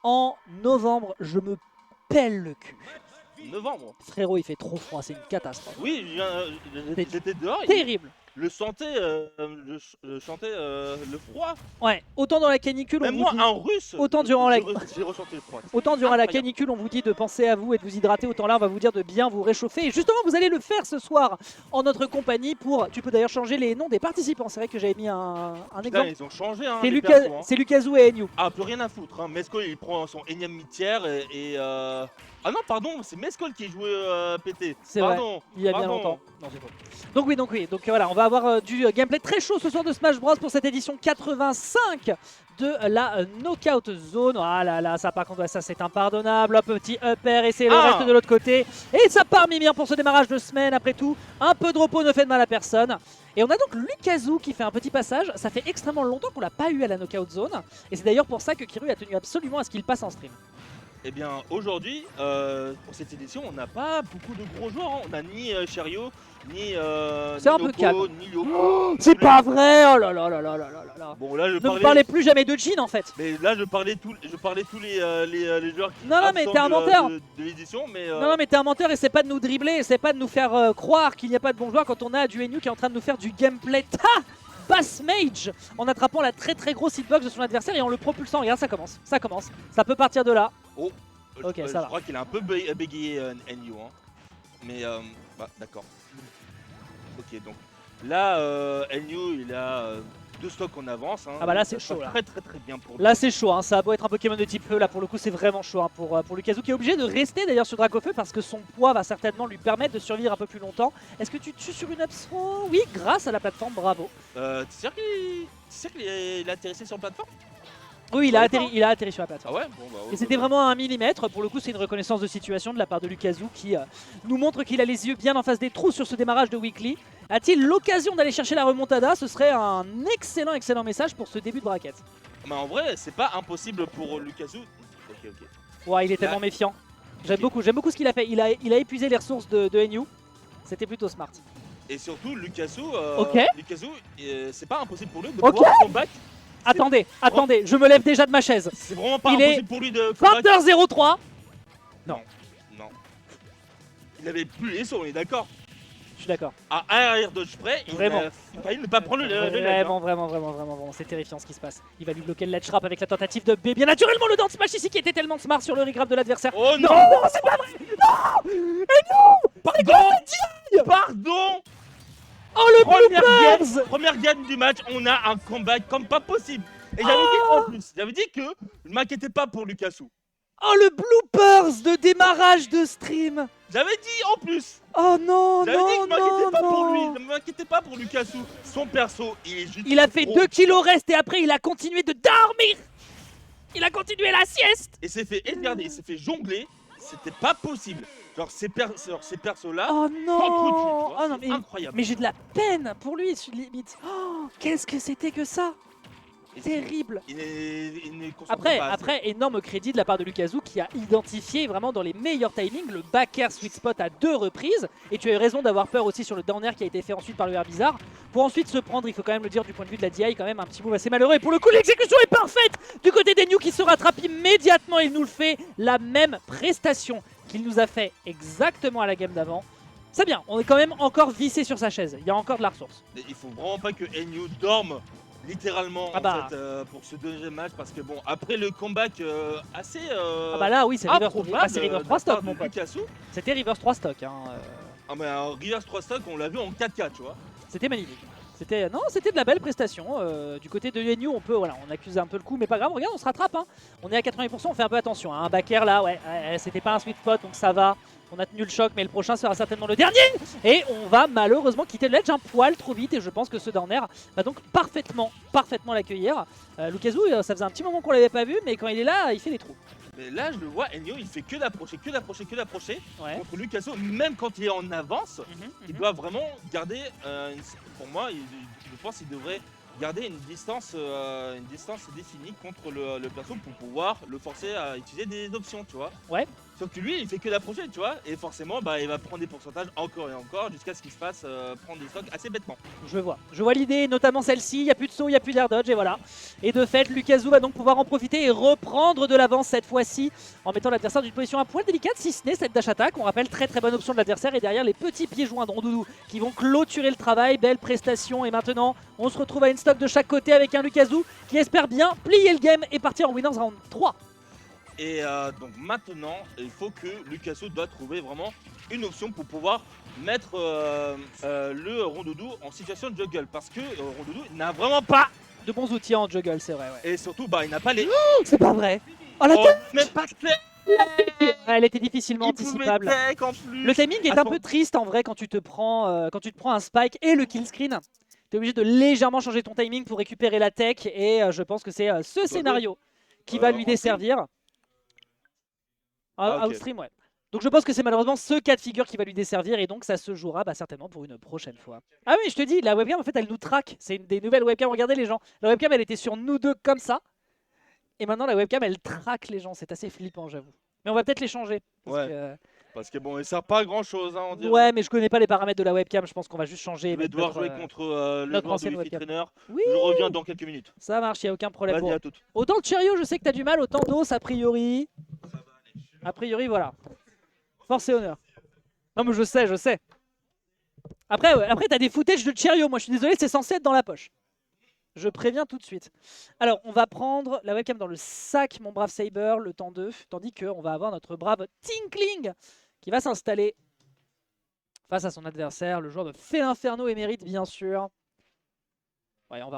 en novembre, je me pèle le cul. Novembre. Frérot, il fait trop froid, c'est une catastrophe. Oui, j'étais dehors. Terrible. Je sentais le froid. Ouais, autant dans la canicule, on Même vous moi, dit... un russe, Autant durant la... j'ai ressenti le froid. Autant durant la Incroyable. canicule, on vous dit de penser à vous et de vous hydrater, autant là, on va vous dire de bien vous réchauffer. Et justement, vous allez le faire ce soir en notre compagnie pour... Tu peux d'ailleurs changer les noms des participants. C'est vrai que j'avais mis un Putain, exemple. ils ont changé, hein, C'est les persos, hein. c'est Lucasou et Enyu. Ah, plus rien à foutre. Hein. Mescol, il prend son énième mitière Ah non, pardon, c'est Mescol qui jouait PT. C'est vrai, Pardon. il y a bien pardon. longtemps. Non, c'est faux. Donc donc voilà, on va avoir du gameplay très chaud ce soir de Smash Bros pour cette édition 85 de la Knockout Zone. Ah là là, ça par contre, ça c'est impardonnable. Un petit upper et c'est le reste de l'autre côté. Et ça part mi bien pour ce démarrage de semaine. Après tout, un peu de repos ne fait de mal à personne. Et on a donc Lucasou qui fait un petit passage. Ça fait extrêmement longtemps qu'on l'a pas eu à la Knockout Zone. Et c'est d'ailleurs pour ça que Kiru a tenu absolument à ce qu'il passe en stream. Eh bien, aujourd'hui, pour cette édition, on n'a pas beaucoup de gros joueurs. Hein. On n'a ni Cherio, ni c'est un Loco, peu calme. ni Yoko. C'est pas vrai. Oh là là là là là là là. Bon, là, Ne me parlez plus jamais de Jin en fait. Mais là, je parlais tous les joueurs qui Non, mais t'es un menteur. de l'édition, mais Non, mais t'es un menteur et c'est pas de nous dribbler, c'est pas de nous faire croire qu'il n'y a pas de bons joueurs quand on a du Enyu qui est en train de nous faire du gameplay. Bass Mage en attrapant la très très grosse hitbox de son adversaire et en le propulsant. Regarde, ça commence, ça peut partir de là. Oh, ok, ça je va. crois qu'il a un peu bégayé Enyu, hein. Mais bah d'accord. Ok, donc là Enyu il a deux stocks en avance. Hein. Ah bah là Ça c'est chaud là. Très bien pour lui. Là c'est chaud, hein. Ça a beau être un Pokémon de type feu, là pour le coup c'est vraiment chaud hein, pour Lucasou qui est obligé de rester d'ailleurs sur Dracofeu parce que son poids va certainement lui permettre de survivre un peu plus longtemps. Est-ce que tu tues sur une absro? Oui, grâce à la plateforme, bravo. T'es sûr qu'il a atterrissé sur la plateforme? Oui, il a atterri sur la plateforme. Ah ouais, bon, bah, Et c'était vraiment à 1 millimètre. Pour le coup, c'est une reconnaissance de situation de la part de Lucasou qui nous montre qu'il a les yeux bien en face des trous sur ce démarrage de Weekly. A-t-il l'occasion d'aller chercher la remontada? Ce serait un excellent message pour ce début de bracket. Mais en vrai, c'est pas impossible pour Lucasou. Ok. Ouais, il est tellement méfiant. J'aime beaucoup ce qu'il a fait. Il a épuisé les ressources de Enyu. C'était plutôt smart. Et surtout, Lucasou, c'est pas impossible pour lui de Ok. pouvoir combattre. Attendez, je me lève déjà de ma chaise. C'est vraiment pas Il est impossible pour lui de combattre. 20h03. Non. Il avait plus les sons, on est d'accord. Je suis d'accord. À un arrière dodge près, il Vraiment. a failli ne pas prendre le ledge. Vraiment, c'est terrifiant ce qui se passe. Il va lui bloquer le ledge trap avec la tentative de B. Bien naturellement, le down smash ici qui était tellement smart sur le regrab de l'adversaire. Oh non, Non, c'est pas vrai. Non. Et non. Pardon. Oh le bloopers. Première game du match, on a un comeback comme pas possible. Et j'avais dit en plus, j'avais dit que ne m'inquiétez pas pour Lucasou. Oh le bloopers de démarrage de stream. J'avais dit en plus. Oh non, J'avais dit que ne m'inquiétez pas pour lui, non. ne m'inquiétez pas pour Lucasou. Son perso, il est juste. Il a fait trop 2 kilos reste et après il a continué de dormir. Il a continué la sieste. Et regardez, il s'est fait jongler. C'était pas possible. Genre ces persos-là. Oh non. Oh non, c'est incroyable. mais j'ai de la peine pour lui, limite. Oh, qu'est-ce que c'était que ça? Terrible. Il ne concentre pas Après, énorme crédit de la part de Lucasou qui a identifié vraiment dans les meilleurs timings le back air sweet spot à 2 reprises. Et tu as eu raison d'avoir peur aussi sur le down air qui a été fait ensuite par le air bizarre. Pour ensuite se prendre, il faut quand même le dire du point de vue de la DI, quand même un petit move assez malheureux. Et pour le coup, l'exécution est parfaite du côté d'Enyu qui se rattrape immédiatement. Il nous le fait la même prestation qu'il nous a fait exactement à la game d'avant. C'est bien, on est quand même encore vissé sur sa chaise. Il y a encore de la ressource. Il faut vraiment pas que Enyu dorme. Littéralement en fait, pour ce deuxième match parce que bon après le comeback assez ah bah là oui c'est Rivers 3 stock mon pote. Lucasou. C'était Rivers 3 stock hein. Ah mais Rivers 3 stock on l'a vu en 4K tu vois. C'était magnifique. C'était de la belle prestation. Du côté de Enyu on accuse un peu le coup mais pas grave, regarde on se rattrape hein. On est à 80%, on fait un peu attention. Un back air là ouais, c'était pas un sweet spot donc ça va. On a tenu le choc mais le prochain sera certainement le dernier. Et on va malheureusement quitter le ledge un poil trop vite et je pense que ce down air va donc parfaitement l'accueillir. Lucasou ça faisait un petit moment qu'on l'avait pas vu mais quand il est là il fait des trous. Mais là je le vois Enyu il fait que d'approcher Ouais. contre Lucasou même quand il est en avance. Il doit vraiment garder pour moi je pense qu'il devrait garder une distance définie contre le perso pour pouvoir le forcer à utiliser des options tu vois. Ouais. Sauf que lui, il fait que d'approcher, tu vois, et forcément, bah, il va prendre des pourcentages encore et encore jusqu'à ce qu'il se fasse prendre des stocks assez bêtement. Je vois l'idée, notamment celle-ci, il n'y a plus de saut, il n'y a plus d'air dodge, et voilà. Et de fait, Lucasu va donc pouvoir en profiter et reprendre de l'avance cette fois-ci, en mettant l'adversaire dans une position un poil délicate, si ce n'est cette dash attack. On rappelle, très très bonne option de l'adversaire, et derrière les petits pieds joints de Rondoudou qui vont clôturer le travail, belle prestation, et maintenant, on se retrouve à une stock de chaque côté avec un Lucasu qui espère bien plier le game et partir en winners round 3. Et donc maintenant, il faut que Lucasu doit trouver vraiment une option pour pouvoir mettre le Rondoudou en situation de juggle. Parce que Rondoudou n'a vraiment pas. De bons outils en juggle, c'est vrai. Ouais. Et surtout, bah, il n'a pas les. C'est pas vrai. Oh la Oh, mais pas que Elle était difficilement anticipable. en plus. Le timing est un peu triste en vrai quand tu te prends un spike et le kill screen. Tu es obligé de légèrement changer ton timing pour récupérer la tech et je pense que c'est ce scénario qui va lui desservir. Ah, okay. Outstream, ouais. Donc je pense que c'est malheureusement ce cas de figure qui va lui desservir et donc ça se jouera certainement pour une prochaine fois. Ah oui, je te dis, la webcam en fait elle nous traque. C'est une des nouvelles webcams. Regardez les gens. La webcam elle était sur nous deux comme ça. Et maintenant la webcam elle traque les gens. C'est assez flippant, j'avoue. Mais on va peut-être les changer. Parce que bon, il sert pas à grand chose, hein, on dirait. Ouais, mais je connais pas les paramètres de la webcam. Je pense qu'on va juste changer. Je vais devoir jouer contre le joueur de Wi-Fi Trainer. Oui. Je reviens dans quelques minutes. Ça marche, il n'y a aucun problème. Vas-y, à toutes. Autant le Cherio, je sais que tu as du mal, autant d'os, a priori. A priori, voilà. Force et honneur. Non, mais je sais. Après, t'as des footages de Cherio. Moi, je suis désolé, c'est censé être dans la poche. Je préviens tout de suite. Alors, on va prendre la webcam dans le sac, mon brave Saber, le temps 2. Tandis qu'on va avoir notre brave Tinkling qui va s'installer face à son adversaire, le joueur de Félinferno Émérite, bien sûr. Ouais, on va